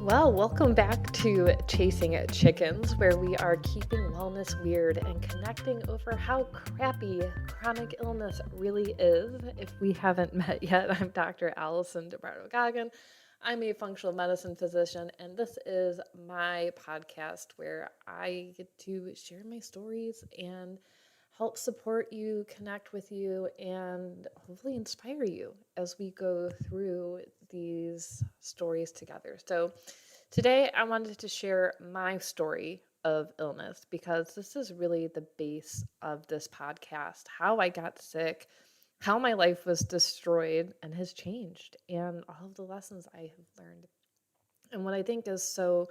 Well, welcome back to Chasing Chickens, where we are keeping wellness weird and connecting over how crappy chronic illness really is. If we haven't met yet, I'm Dr. Alison DeBardo-Goggin. I'm a functional medicine physician, and this is my podcast where I get to share my stories and help support you, connect with you, and hopefully inspire you as we go through these stories together. So today I wanted to share my story of illness because this is really the base of this podcast, how I got sick, how my life was destroyed and has changed, and all of the lessons I have learned. And what I think is so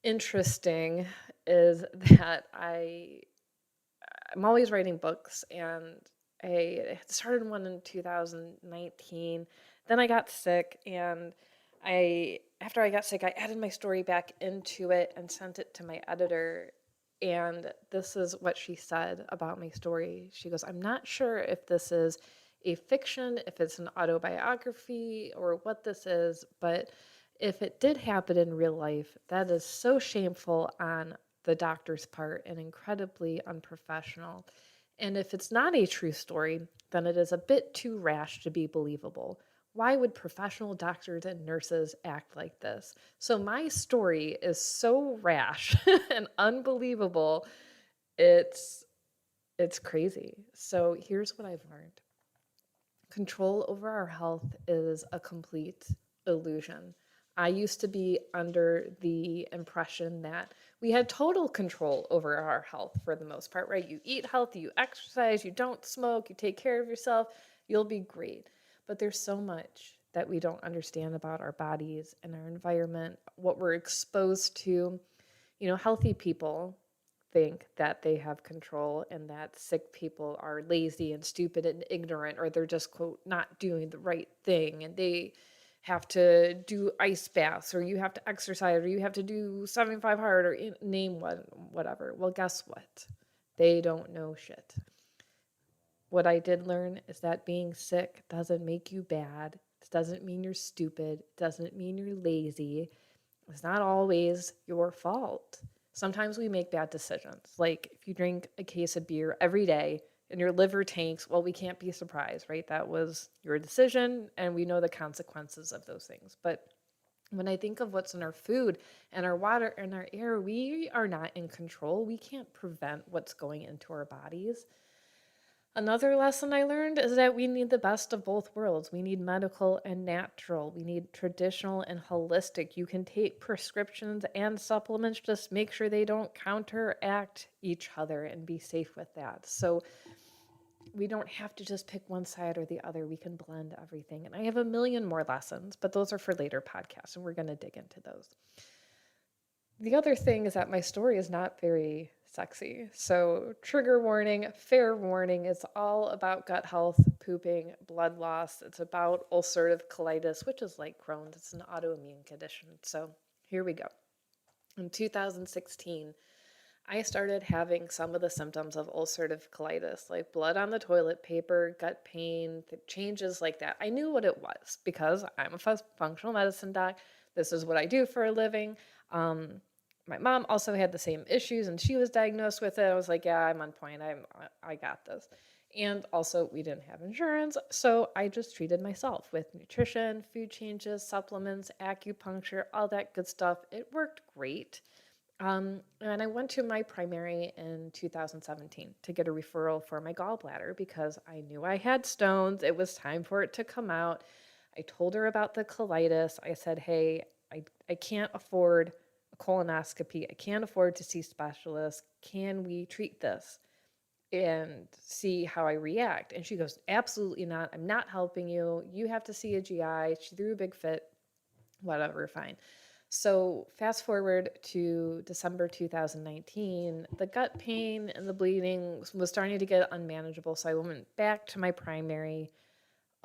interesting is that I'm always writing books, and I started one in 2019. Then I got sick, and after I got sick, I added my story back into it and sent it to my editor. And this is what she said about my story. She goes, "I'm not sure if this is a fiction, if it's an autobiography, or what this is, but if it did happen in real life, that is so shameful on the doctor's part and incredibly unprofessional. And if it's not a true story, then it is a bit too rash to be believable. Why would professional doctors and nurses act like this?" So my story is so rash and unbelievable. It's it's crazy. So here's what I've learned. Control over our health is a complete illusion. I used to be under the impression that we had total control over our health for the most part, right? You eat healthy, you exercise, you don't smoke, you take care of yourself, you'll be great. But there's so much that we don't understand about our bodies and our environment, what we're exposed to. Healthy people think that they have control and that sick people are lazy and stupid and ignorant, or they're just, quote, not doing the right thing, and they have to do ice baths, or you have to exercise, or you have to do 75 hard, or name one, whatever. Well, guess what? They don't know shit. What I did learn is that being sick doesn't make you bad. It doesn't mean you're stupid. It doesn't mean you're lazy. It's not always your fault. Sometimes we make bad decisions. Like if you drink a case of beer every day and your liver tanks, well, we can't be surprised, right? That was your decision, and we know the consequences of those things. But when I think of what's in our food and our water and our air, we are not in control. We can't prevent what's going into our bodies. Another lesson I learned is that we need the best of both worlds. We need medical and natural. We need traditional and holistic. You can take prescriptions and supplements, just make sure they don't counteract each other and be safe with that. So we don't have to just pick one side or the other. We can blend everything. And I have a million more lessons, but those are for later podcasts, and we're going to dig into those. The other thing is that my story is not very sexy. So, trigger warning, fair warning, it's all about gut health, pooping, blood loss. It's about ulcerative colitis, which is like Crohn's. It's an autoimmune condition. So, here we go. In 2016, I started having some of the symptoms of ulcerative colitis, like blood on the toilet paper, gut pain, changes like that. I knew what it was because I'm a functional medicine doc. This is what I do for a living. My mom also had the same issues, and she was diagnosed with it. I was like, yeah, I'm on point. I got this. And also, we didn't have insurance, so I just treated myself with nutrition, food changes, supplements, acupuncture, all that good stuff. It worked great. And I went to my primary in 2017 to get a referral for my gallbladder because I knew I had stones. It was time for it to come out. I told her about the colitis. I said, hey, I can't afford a colonoscopy. I can't afford to see specialists. Can we treat this and see how I react? And she goes, absolutely not. I'm not helping you. You have to see a GI. She threw a big fit. Whatever, fine. So fast forward to December 2019, the gut pain and the bleeding was starting to get unmanageable. So I went back to my primary.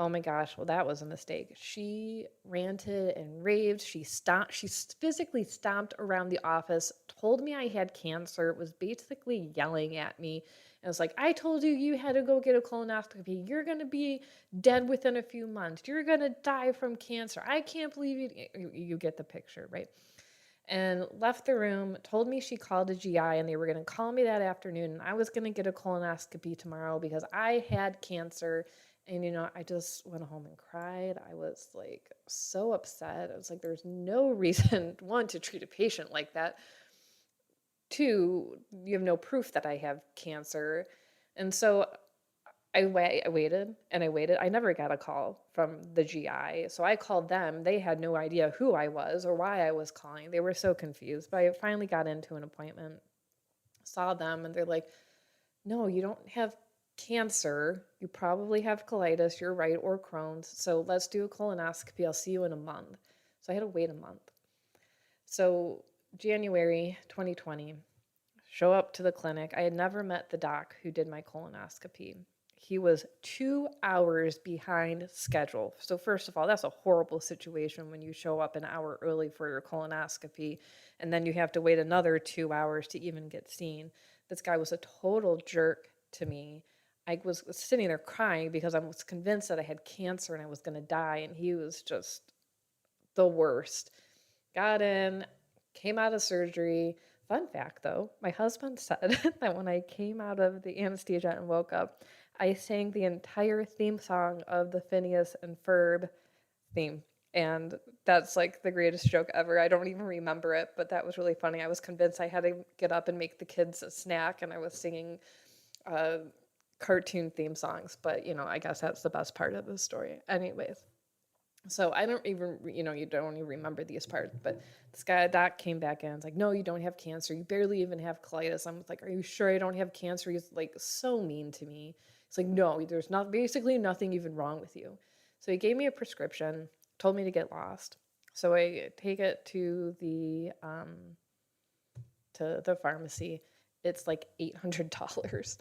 Oh my gosh, well, that was a mistake. She ranted and raved. She physically stomped around the office, told me I had cancer, was basically yelling at me. And was like, I told you you had to go get a colonoscopy. You're going to be dead within a few months. You're going to die from cancer. I can't believe you get the picture, right? and left the room, told me she called a GI and they were going to call me that afternoon and I was going to get a colonoscopy tomorrow because I had cancer. And, I just went home and cried. I was like so upset. I was like, there's no reason, one, to treat a patient like that. Two, you have no proof that I have cancer. And so I waited and I waited. I never got a call from the GI. So I called them. They had no idea who I was or why I was calling. They were so confused. But I finally got into an appointment, saw them, and they're like, no, you don't have cancer. You probably have colitis, you're right, or Crohn's. So let's do a colonoscopy. I'll see you in a month. So I had to wait a month. So January 2020, show up to the clinic. I had never met the doc who did my colonoscopy. He was 2 hours behind schedule. So first of all, that's a horrible situation when you show up an hour early for your colonoscopy and then you have to wait another 2 hours to even get seen. This guy was a total jerk to me. I was sitting there crying because I was convinced that I had cancer and I was going to die, and he was just the worst. Got in, came out of surgery. Fun fact though, my husband said that when I came out of the anesthesia and woke up, I sang the entire theme song of the Phineas and Ferb theme. And that's like the greatest joke ever. I don't even remember it, but that was really funny. I was convinced I had to get up and make the kids a snack, and I was singing cartoon theme songs. But, I guess that's the best part of the story. Anyways. So I don't even, you don't even remember these parts, but this guy, doc came back in. It's like, no, you don't have cancer. You barely even have colitis. I'm like, are you sure I don't have cancer? He's like so mean to me. It's like, no, there's basically nothing even wrong with you. So he gave me a prescription, told me to get lost. So I take it to the pharmacy. It's like $800.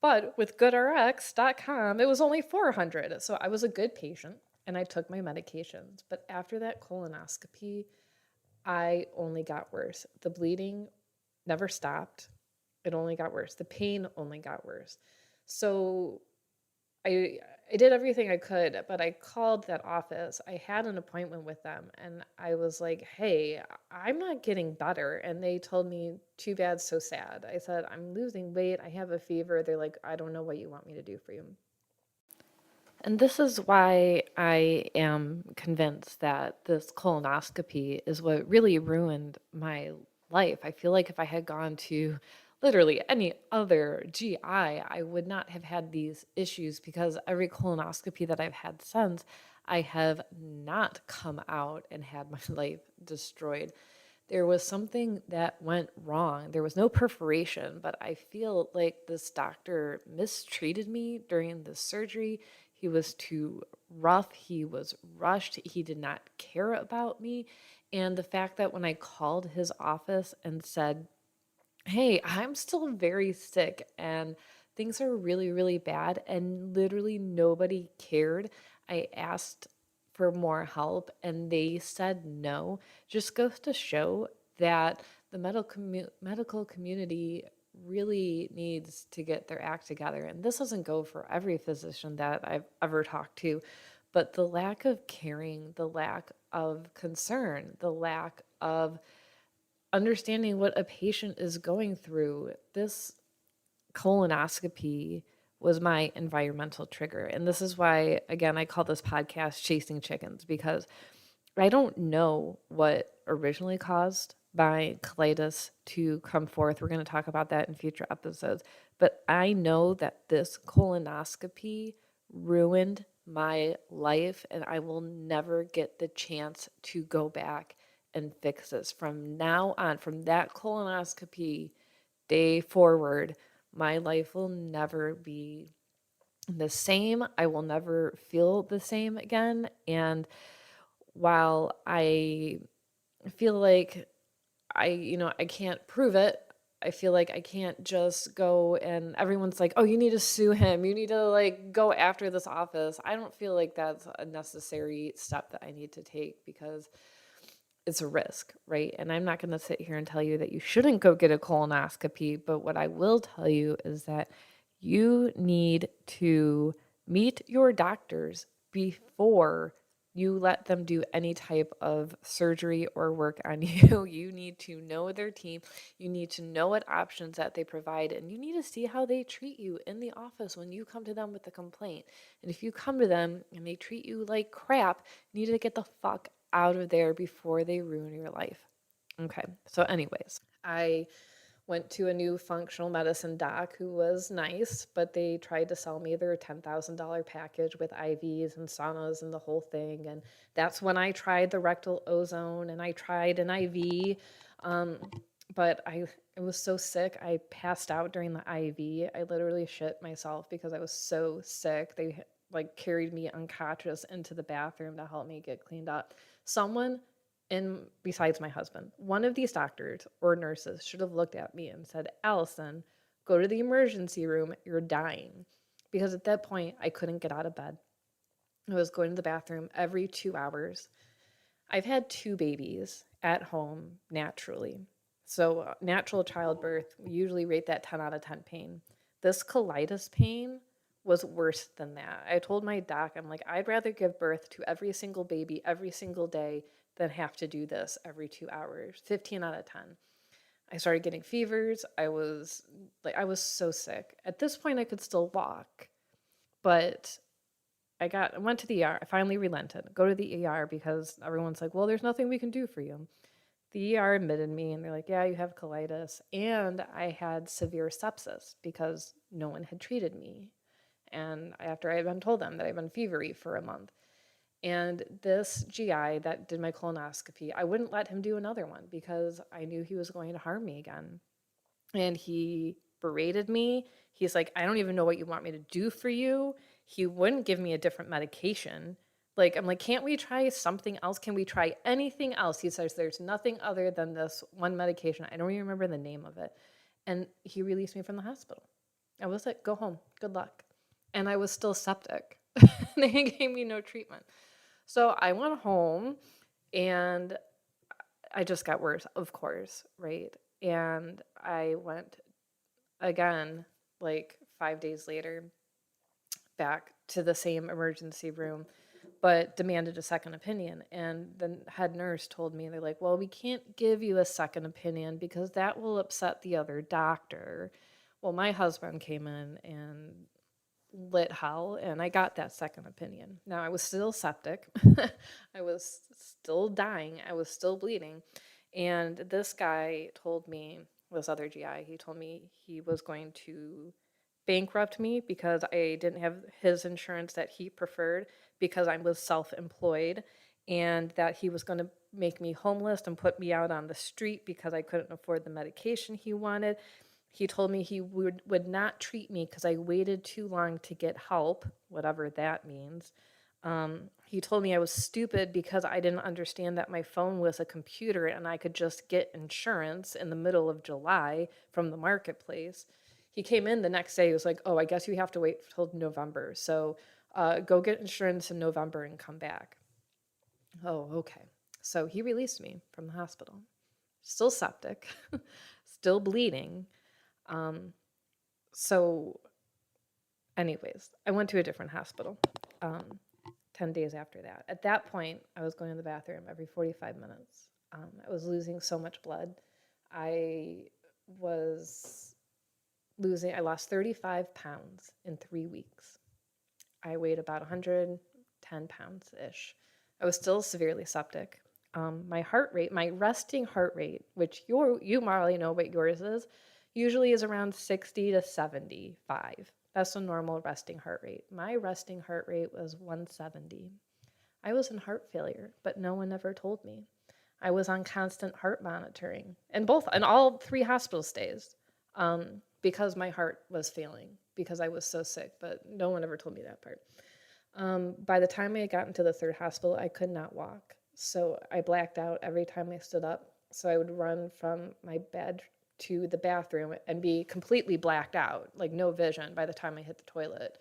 But with GoodRx.com, it was only $400. So I was a good patient and I took my medications. But after that colonoscopy, I only got worse. The bleeding never stopped. It only got worse. The pain only got worse. So I did everything I could, but I called that office. I had an appointment with them and I was like, hey, I'm not getting better. And they told me, too bad, so sad. I said, I'm losing weight. I have a fever. They're like, I don't know what you want me to do for you. And this is why I am convinced that this colonoscopy is what really ruined my life. I feel like if I had gone to literally any other GI, I would not have had these issues, because every colonoscopy that I've had since, I have not come out and had my life destroyed. There was something that went wrong. There was no perforation, but I feel like this doctor mistreated me during the surgery. He was too rough. He was rushed. He did not care about me. And the fact that when I called his office and said, hey, I'm still very sick and things are really, really bad, and literally nobody cared. I asked for more help and they said no. Just goes to show that the medical community really needs to get their act together. And this doesn't go for every physician that I've ever talked to, but the lack of caring, the lack of concern, the lack of understanding what a patient is going through. This colonoscopy was my environmental trigger. And this is why, again, I call this podcast Chasing Chickens, because I don't know what originally caused my colitis to come forth. We're going to talk about that in future episodes. But I know that this colonoscopy ruined my life, and I will never get the chance to go back and fix this. From now on, from that colonoscopy day forward, my life will never be the same. I will never feel the same again. And while I feel like I can't prove it, I feel like I can't just go and everyone's like, oh, you need to sue him. You need to like go after this office. I don't feel like that's a necessary step that I need to take, because it's a risk, right? And I'm not going to sit here and tell you that you shouldn't go get a colonoscopy, but what I will tell you is that you need to meet your doctors before you let them do any type of surgery or work on you, you need to know their team. You need to know what options that they provide, and you need to see how they treat you in the office when you come to them with a complaint. And if you come to them and they treat you like crap, you need to get the fuck out of there before they ruin your life. Okay, so anyways, I went to a new functional medicine doc who was nice, but they tried to sell me their $10,000 package with IVs and saunas and the whole thing. And that's when I tried the rectal ozone and I tried an IV. Um, but I was so sick. I passed out during the IV. I literally shit myself because I was so sick. They like carried me unconscious into the bathroom to help me get cleaned up. Someone and besides my husband, one of these doctors or nurses should have looked at me and said, Allison, go to the emergency room. You're dying. Because at that point, I couldn't get out of bed. I was going to the bathroom every 2 hours. I've had two babies at home naturally. So, natural childbirth, we usually rate that 10 out of 10 pain. This colitis pain was worse than that. I told my doc, I'm like, I'd rather give birth to every single baby every single day than have to do this every 2 hours. 15 out of 10. I started getting fevers. I was so sick. At this point, I could still walk, but I went to the ER. I finally relented. Go to the ER because everyone's like, well, there's nothing we can do for you. The ER admitted me and they're like, yeah, you have colitis. And I had severe sepsis because no one had treated me. And after I had been told them that I'd been fevery for a month. And this GI that did my colonoscopy, I wouldn't let him do another one because I knew he was going to harm me again. And he berated me. He's like, I don't even know what you want me to do for you. He wouldn't give me a different medication. Like, I'm like, can't we try something else? Can we try anything else? He says, there's nothing other than this one medication. I don't even remember the name of it. And he released me from the hospital. I was like, go home. Good luck. And I was still septic. They gave me no treatment. So I went home and I just got worse, of course, right? And I went again, like 5 days later, back to the same emergency room, but demanded a second opinion. And the head nurse told me, they're like, well, we can't give you a second opinion because that will upset the other doctor. Well, my husband came in and lit hell, and I got that second opinion. Now, I was still septic. I was still dying. I was still bleeding. And this guy told me, this other GI, he told me he was going to bankrupt me because I didn't have his insurance that he preferred because I was self-employed, and that he was going to make me homeless and put me out on the street because I couldn't afford the medication he wanted. He told me he would not treat me because I waited too long to get help, whatever that means. He told me I was stupid because I didn't understand that my phone was a computer and I could just get insurance in the middle of July from the marketplace. He came in the next day. He was like, oh, I guess you have to wait till November. So go get insurance in November and come back. Oh, okay. So he released me from the hospital. Still septic, still bleeding. Um, so, anyways, I went to a different hospital 10 days after that. At that point, I was going to the bathroom every 45 minutes. I was losing so much blood. I was I lost 35 pounds in 3 weeks. I weighed about 110 pounds ish. I was still severely septic. My heart rate, my resting heart rate, which you Marley know what yours is, usually is around 60 to 75. That's a normal resting heart rate. My resting heart rate was 170. I was in heart failure, but no one ever told me. I was on constant heart monitoring in all three hospital stays, because my heart was failing because I was so sick, but no one ever told me that part. By the time I had gotten to the third hospital, I could not walk. So I blacked out every time I stood up. So I would run from my bed to the bathroom and be completely blacked out, like no vision by the time I hit the toilet.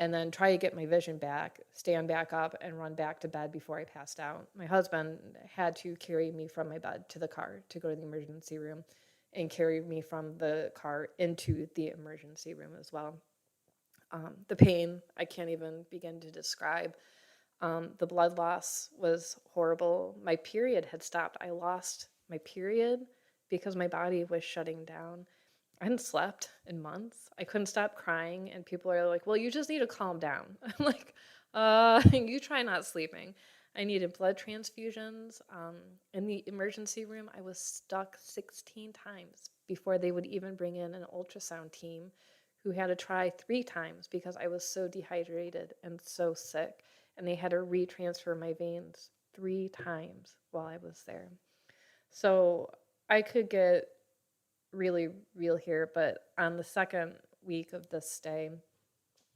And then try to get my vision back, stand back up, and run back to bed before I passed out. My husband had to carry me from my bed to the car to go to the emergency room and carry me from the car into the emergency room as well. The pain, I can't even begin to describe. The blood loss was horrible. My period had stopped. I lost my period because my body was shutting down. I hadn't slept in months. I couldn't stop crying, and people are like, "Well, you just need to calm down." I'm like, you try not sleeping." I needed blood transfusions. In the emergency room, I was stuck 16 times before they would even bring in an ultrasound team who had to try 3 times because I was so dehydrated and so sick. And they had to retransfer my veins 3 times while I was there. So I could get really real here, but on the second week of this stay,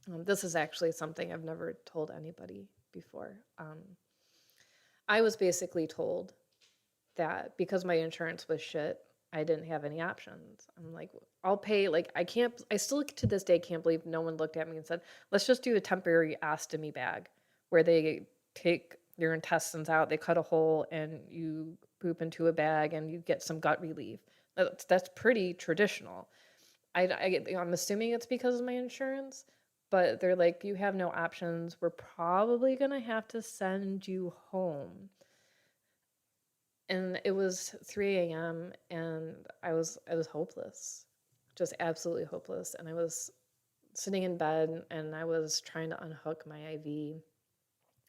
this is actually something I've never told anybody before. I was basically told that because my insurance was shit, I didn't have any options. I'm like, I'll pay, like, I still to this day can't believe no one looked at me and said, let's just do a temporary ostomy bag where they take your intestines out, they cut a hole, and you poop into a bag and you get some gut relief. That's pretty traditional. I'm assuming it's because of my insurance, but they're like, you have no options. We're probably going to have to send you home. And it was 3 a.m. and I was hopeless, just absolutely hopeless. And I was sitting in bed and I was trying to unhook my IV.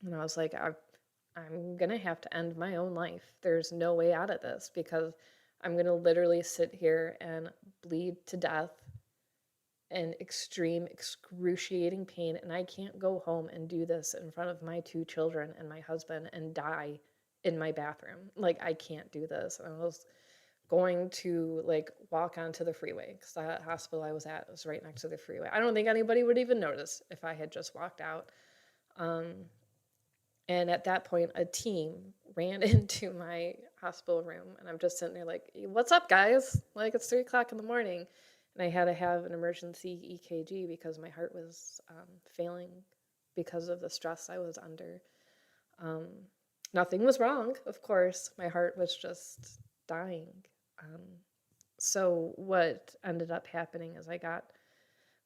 And I was like, I'm going to have to end my own life. There's no way out of this because I'm going to literally sit here and bleed to death in extreme, excruciating pain. And I can't go home and do this in front of my 2 children and my husband and die in my bathroom. Like, I can't do this. And I was going to like walk onto the freeway because the hospital I was at was right next to the freeway. I don't think anybody would even notice if I had just walked out. And at that point, a team ran into my hospital room, and I'm just sitting there like, "What's up, guys?" Like, it's 3 o'clock in the morning, and I had to have an emergency EKG because my heart was failing because of the stress I was under. Um, Nothing was wrong, of course. My heart was just dying. Um, so what ended up happening is I got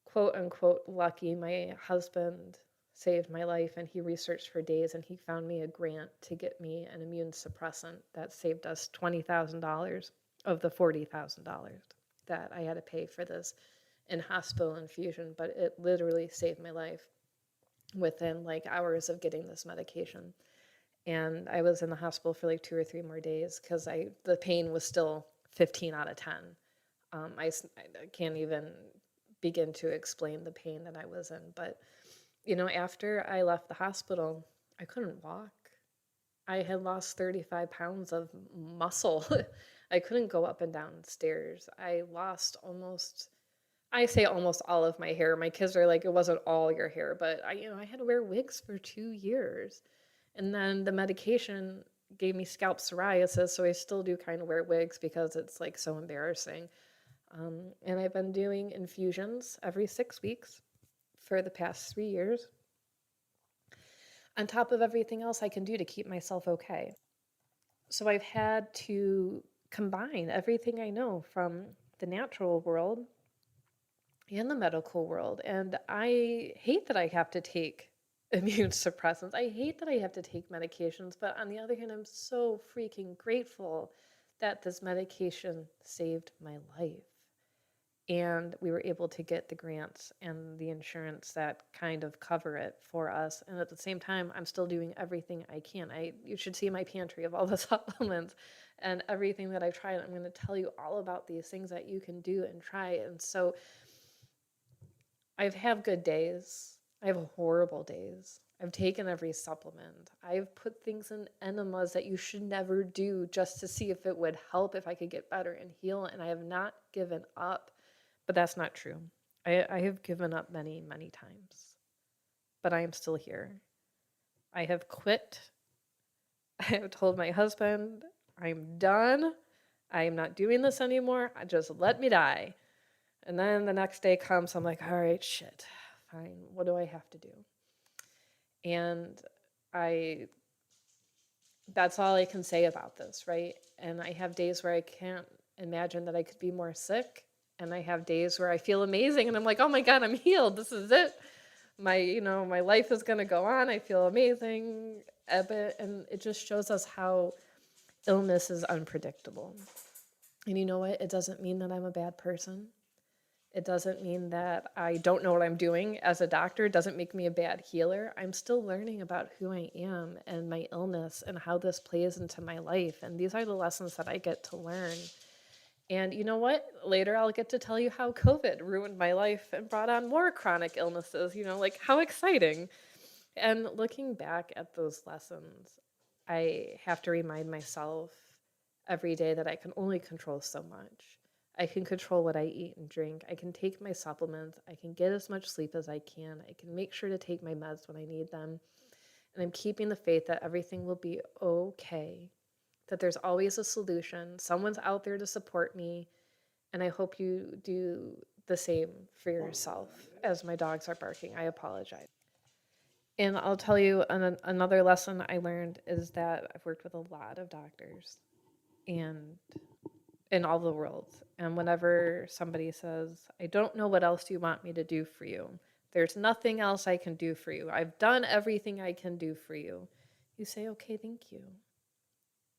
quote unquote lucky. My husband saved my life and he researched for days and he found me a grant to get me an immune suppressant that saved us $20,000 of the $40,000 that I had to pay for this in hospital infusion, but it literally saved my life within like hours of getting this medication. And I was in the hospital for like 2 or 3 more days because the pain was still 15 out of 10. I can't even begin to explain the pain that I was in. But, after I left the hospital, I couldn't walk. I had lost 35 pounds of muscle. I couldn't go up and down stairs. I lost I say almost all of my hair. My kids are like, it wasn't all your hair, but I had to wear wigs for 2 years. And then the medication gave me scalp psoriasis, so I still do kind of wear wigs because it's like so embarrassing. And I've been doing infusions every 6 weeks for the past 3 years, on top of everything else I can do to keep myself okay. So I've had to combine everything I know from the natural world and the medical world. And I hate that I have to take immune suppressants. I hate that I have to take medications, but on the other hand, I'm so freaking grateful that this medication saved my life. And we were able to get the grants and the insurance that kind of cover it for us. And at the same time, I'm still doing everything I can. You should see my pantry of all the supplements and everything that I've tried. I'm going to tell you all about these things that you can do and try. And so I've had good days. I have horrible days. I've taken every supplement. I've put things in enemas that you should never do just to see if it would help, if I could get better and heal. And I have not given up. But that's not true. I have given up many, many times. But I am still here. I have quit. I have told my husband, I'm done. I am not doing this anymore. Just let me die. And then the next day comes, I'm like, all right, shit, fine. What do I have to do? And that's all I can say about this, right? And I have days where I can't imagine that I could be more sick. And I have days where I feel amazing and I'm like, oh my God, I'm healed. This is it. my life is going to go on. I feel amazing. And it just shows us how illness is unpredictable. And you know what? It doesn't mean that I'm a bad person. It doesn't mean that I don't know what I'm doing as a doctor. It doesn't make me a bad healer. I'm still learning about who I am and my illness and how this plays into my life. And these are the lessons that I get to learn. And you know what? Later I'll get to tell you how COVID ruined my life and brought on more chronic illnesses, like how exciting. And looking back at those lessons, I have to remind myself every day that I can only control so much. I can control what I eat and drink. I can take my supplements. I can get as much sleep as I can. I can make sure to take my meds when I need them. And I'm keeping the faith that everything will be okay, that there's always a solution. Someone's out there to support me. And I hope you do the same for yourself. As my dogs are barking, I apologize. And I'll tell you another lesson I learned is that I've worked with a lot of doctors and in all the world. And whenever somebody says, I don't know what else you want me to do for you, there's nothing else I can do for you, I've done everything I can do for you, you say, okay, thank you.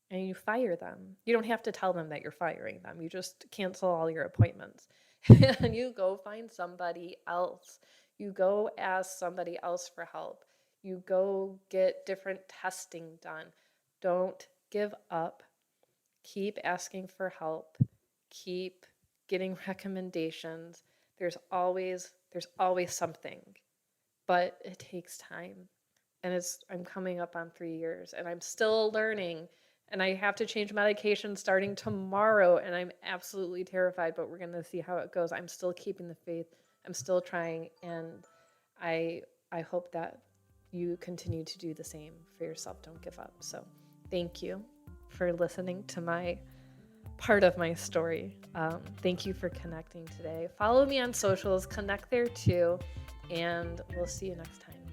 And you fire them. You don't have to tell them that you're firing them. You just cancel all your appointments. And you go find somebody else. You go ask somebody else for help. You go get different testing done. Don't give up. Keep asking for help. Keep getting recommendations. There's always something, but it takes time. And I'm coming up on 3 years and I'm still learning, and I have to change medication starting tomorrow, and I'm absolutely terrified, but we're going to see how it goes. I'm still keeping the faith. I'm still trying, and I hope that you continue to do the same for yourself. Don't give up. So thank you for listening to my part of my story. Thank you for connecting today. Follow me on socials, connect there too, and we'll see you next time.